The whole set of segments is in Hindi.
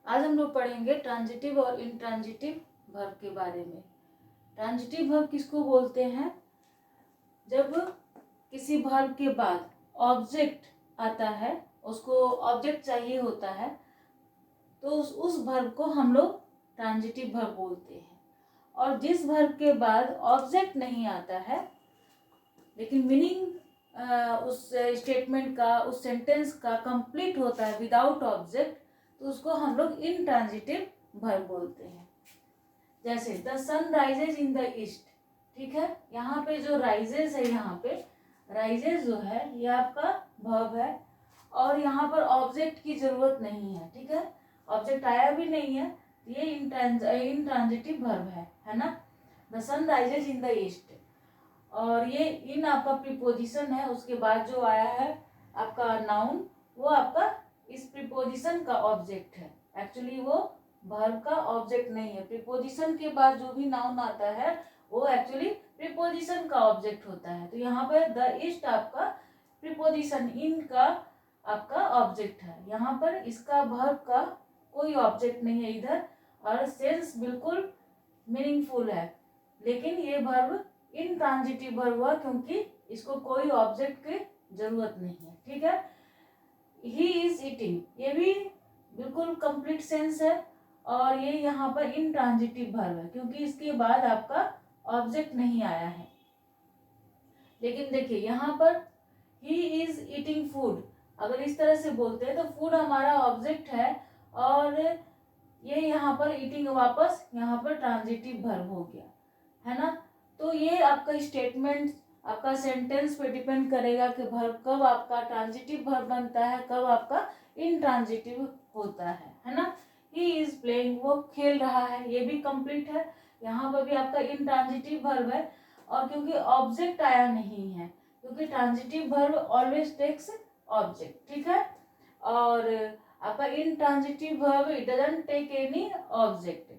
आज हम लोग पढ़ेंगे ट्रांजिटिव और इंट्रांजिटिव वर्ब के बारे में। ट्रांजिटिव वर्ब किसको बोलते हैं? जब किसी वर्ब के बाद ऑब्जेक्ट आता है, उसको ऑब्जेक्ट चाहिए होता है, तो उस वर्ब को हम लोग ट्रांजिटिव वर्ब बोलते हैं। और जिस वर्ब के बाद ऑब्जेक्ट नहीं आता है लेकिन मीनिंग उस स्टेटमेंट का, उस सेंटेंस का कंप्लीट होता है विदाउट ऑब्जेक्ट, तो उसको हम लोग इनट्रांजिटिव वर्ब बोलते हैं। जैसे the sun rises in the east, ठीक है। यहाँ पे जो राइजेज है, यहाँ पे राइजेज जो है ये आपका वर्ब है और यहाँ पर ऑब्जेक्ट की जरूरत नहीं है, ठीक है। ऑब्जेक्ट आया भी नहीं है, ये इनट्रांजिटिव वर्ब है ना। The sun rises in the east, और ये इन आपका प्रीपोजिशन है, उसके बाद जो आया है आपका नाउन, वो आपका इस प्रीपोजिशन का ऑब्जेक्ट है। एक्चुअली वो वर्ब का ऑब्जेक्ट नहीं है। प्रीपोजिशन के बाद जो भी नाउन आता है वो एक्चुअली प्रीपोजिशन का ऑब्जेक्ट होता है। तो यहाँ पे द ईस्ट आपका प्रीपोजिशन इन का आपका ऑब्जेक्ट है। यहाँ पर इसका वर्ब का कोई ऑब्जेक्ट नहीं है इधर, और सेंस बिल्कुल मीनिंगफुल है, लेकिन ये वर्ब इनट्रांजिटिव वर्ब हुआ क्योंकि इसको कोई ऑब्जेक्ट की जरूरत नहीं है, ठीक है। ही इज ईटिंग, ये भी बिल्कुल कंप्लीट सेंस है, और ये यहाँ पर इनट्रांजिटिव वर्ब है क्योंकि इसके बाद आपका ऑब्जेक्ट नहीं आया है। लेकिन देखिए यहाँ पर ही इज ईटिंग फूड, अगर इस तरह से बोलते हैं तो फूड हमारा ऑब्जेक्ट है, और ये यहाँ पर ईटिंग वापस यहाँ पर ट्रांजिटिव वर्ब हो गया, है ना। तो ये आपका स्टेटमेंट, आपका सेंटेंस पे डिपेंड करेगा कि वर्ब कब आपका ट्रांजिटिव वर्ब बनता है, कब आपका इनट्रांजिटिव होता है ना। ही इज प्लेइंग, वो खेल रहा है, ये भी कंप्लीट है। यहाँ पर भी आपका इनट्रांजिटिव वर्ब है, और क्योंकि ऑब्जेक्ट आया नहीं है, क्योंकि transitive verb always takes object, ठीक है। और आपका intransitive verb it doesn't take any object.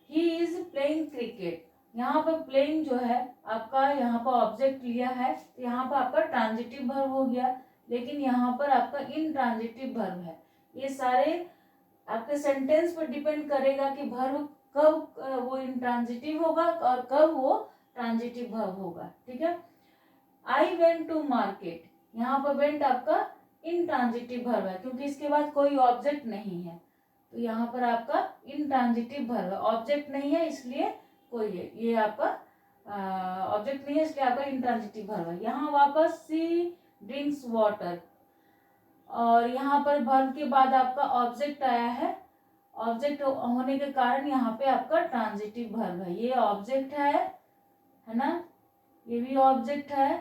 He is playing cricket, यहाँ पर प्लेइंग जो है आपका यहाँ पर ऑब्जेक्ट लिया है, तो यहाँ पर आपका ट्रांजिटिव वर्ब हो गया, लेकिन यहाँ पर आपका इनट्रांजिटिव वर्ब है। ये सारे आपके सेंटेंस पर डिपेंड करेगा कि वर्ब कब वो इनट्रांजिटिव होगा और कब वो ट्रांजिटिव वर्ब होगा, ठीक है। आई वेंट टू मार्केट, यहाँ पर वेंट आपका इनट्रांजिटिव वर्ब है क्योंकि इसके बाद कोई ऑब्जेक्ट नहीं है, तो यहाँ पर आपका इनट्रांजिटिव वर्ब है। ऑब्जेक्ट नहीं है इसलिए कोई है, ये आपका ऑब्जेक्ट नहीं है इसलिए आपका इनट्रांजिटिव वर्ब है। यहाँ वापस सी ड्रिंक्स वाटर, और यहाँ पर वर्ब के बाद आपका ऑब्जेक्ट आया है, ऑब्जेक्ट होने के कारण यहाँ पे आपका ट्रांजिटिव वर्ब है। ये ऑब्जेक्ट है ना, ये भी ऑब्जेक्ट है,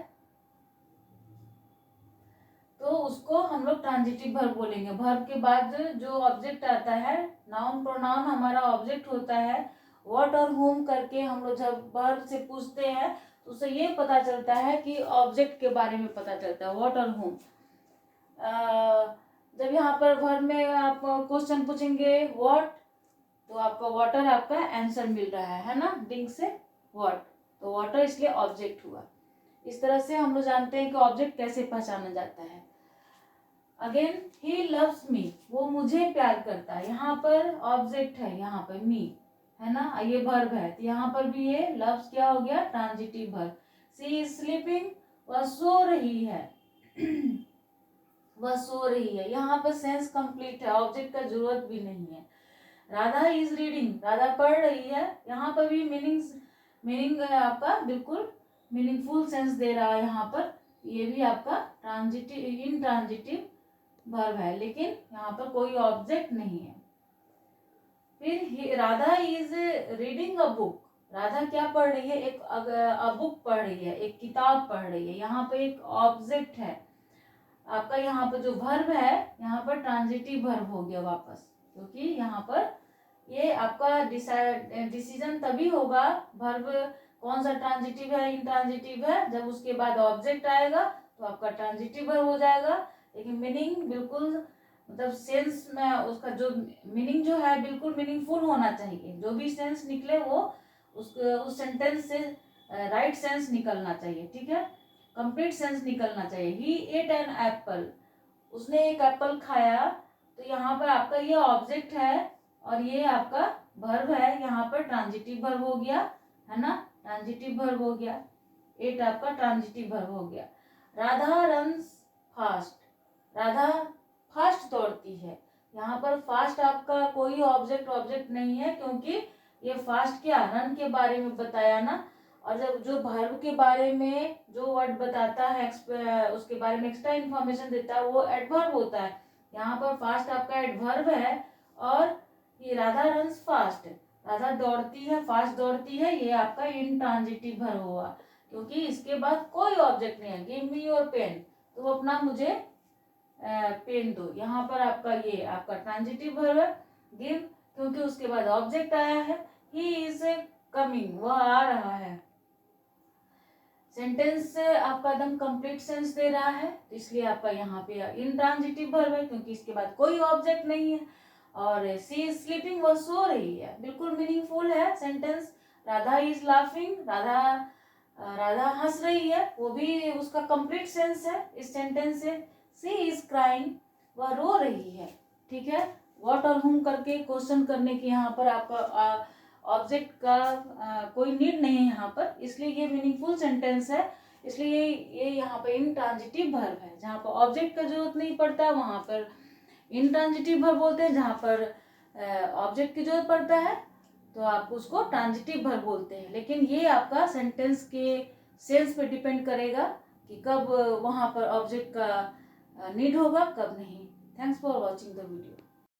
तो उसको हम लोग ट्रांजिटिव वर्ब बोलेंगे। वर्ब के बाद जो ऑब्जेक्ट आता है, नाउन प्रोनाउन हमारा ऑब्जेक्ट होता है। व्हाट और whom करके हम लोग जब वर्ब से पूछते हैं तो उससे ये पता चलता है कि ऑब्जेक्ट के बारे में पता चलता है, व्हाट और whom। जब यहाँ पर वर्ब में आप क्वेश्चन पूछेंगे व्हाट, तो आपका वाटर आपका आंसर मिल रहा है ना, डिंग से व्हाट, तो वाटर इसलिए ऑब्जेक्ट हुआ। इस तरह से हम लोग जानते हैं कि ऑब्जेक्ट कैसे पहचाना जाता है। अगेन ही लव्स मी, वो मुझे प्यार करता है, यहाँ पर ऑब्जेक्ट है, यहाँ पर मी है ना, ये वर्ब है, तो यहाँ पर भी ये लव्स क्या हो गया, transitive verb. She is sleeping, वह सो रही है वह सो रही है, यहाँ पर सेंस कंप्लीट है, ऑब्जेक्ट का जरूरत भी नहीं है। राधा इज रीडिंग, राधा पढ़ रही है, यहाँ पर भी मीनिंग आपका बिल्कुल मीनिंगफुल सेंस दे रहा है यहाँ पर। ये भी आपका ट्रांजिटिव इनट्रांजिटिव वर्ब है, लेकिन यहाँ पर कोई ऑब्जेक्ट नहीं है। फिर Radha is reading a book, Radha क्या पढ़ रही है, एक बुक पढ़ रही है, एक किताब पढ़ रही है, यहाँ पर एक ऑब्जेक्ट है आपका। यहाँ पर जो वर्ब है यहाँ पर ट्रांजिटिव वर्ब हो गया वापस, क्योंकि यहाँ पर ये आपका डिसीजन तभी होगा वर्ब कौन सा ट्रांजिटिव है इनट्रांजिटिव है, जब उसके बाद ऑब्जेक्ट आएगा तो आपका ट्रांजिटिव वर्ब हो जाएगा। लेकिन मीनिंग बिल्कुल, मतलब सेंस में उसका जो मीनिंग जो है बिल्कुल मीनिंगफुल होना चाहिए, जो भी सेंस निकले वो उस सेंटेंस से राइट सेंस निकलना चाहिए, ठीक है, कंप्लीट सेंस निकलना चाहिए। ही एट एन एप्पल, उसने एक एप्पल खाया, तो यहाँ पर आपका ये ऑब्जेक्ट है और ये आपका वर्ब है, यहाँ पर ट्रांजिटिव वर्ब हो गया, है ना, ट्रांजिटिव वर्ब हो गया। 8 आपका ट्रांजिटिव वर्ब हो गया। Radha runs fast, Radha fast दौड़ती है। यहाँ पर फास्ट आपका कोई ऑब्जेक्ट नहीं है, क्योंकि ये फास्ट क्या, रन के बारे में बताया ना, और जब जो वर्ब के बारे में जो वर्ड बताता है उसके बारे में एक्स्ट्रा इन्फॉर्मेशन देता है वो एडवर्ब होता है। यहाँ पर फास्ट आपका एडवर्ब है, और ये राधा रन्स फास्ट, राधा दौड़ती है, फास्ट दौड़ती है, ये आपका इंट्रांजिटिव वर्ब हुआ, क्योंकि इसके बाद कोई ऑब्जेक्ट नहीं है। गिव मी योर पेन, तो अपना मुझे पेन दो। यहाँ पर आपका ये आपका ट्रांजिटिव वर्ब है गिव, क्योंकि उसके बाद ऑब्जेक्ट आया है। ही इज कमिंग, वह आ रहा है। सेंटेंस आपका एकदम कंप्लीट सेंस दे रहा है, तो इसलिए आपका यहाँ पे इंट्रांजिटिव वर्ब है, क्योंकि इसके बाद कोई ऑब्जेक्ट नहीं है। और सी इज स्लीपिंग, वह सो रही है, बिल्कुल मीनिंगफुल है sentence. Radha is laughing, Radha हंस रही है, वो भी उसका कंप्लीट सेंस है इस सेंटेंस से। सी इज क्राइंग, वह रो रही है। ठीक है, व्हाट और हुम करके क्वेश्चन करने की यहाँ पर आपका ऑब्जेक्ट का कोई नीड नहीं है यहाँ पर, इसलिए ये मीनिंगफुल सेंटेंस है। इसलिए ये यहाँ पर इंट्रांजिटिव वर्ब है। जहाँ पर ऑब्जेक्ट का जरूरत नहीं पड़ता वहाँ पर इंट्रांजिटिव वर्ब बोलते हैं, जहाँ पर ऑब्जेक्ट की जरूरत पड़ता है तो आप उसको ट्रांजिटिव वर्ब बोलते हैं। लेकिन ये आपका सेंटेंस के सेंस पे डिपेंड करेगा कि कब वहाँ पर ऑब्जेक्ट का नीड होगा, कब नहीं। Thanks for watching the video.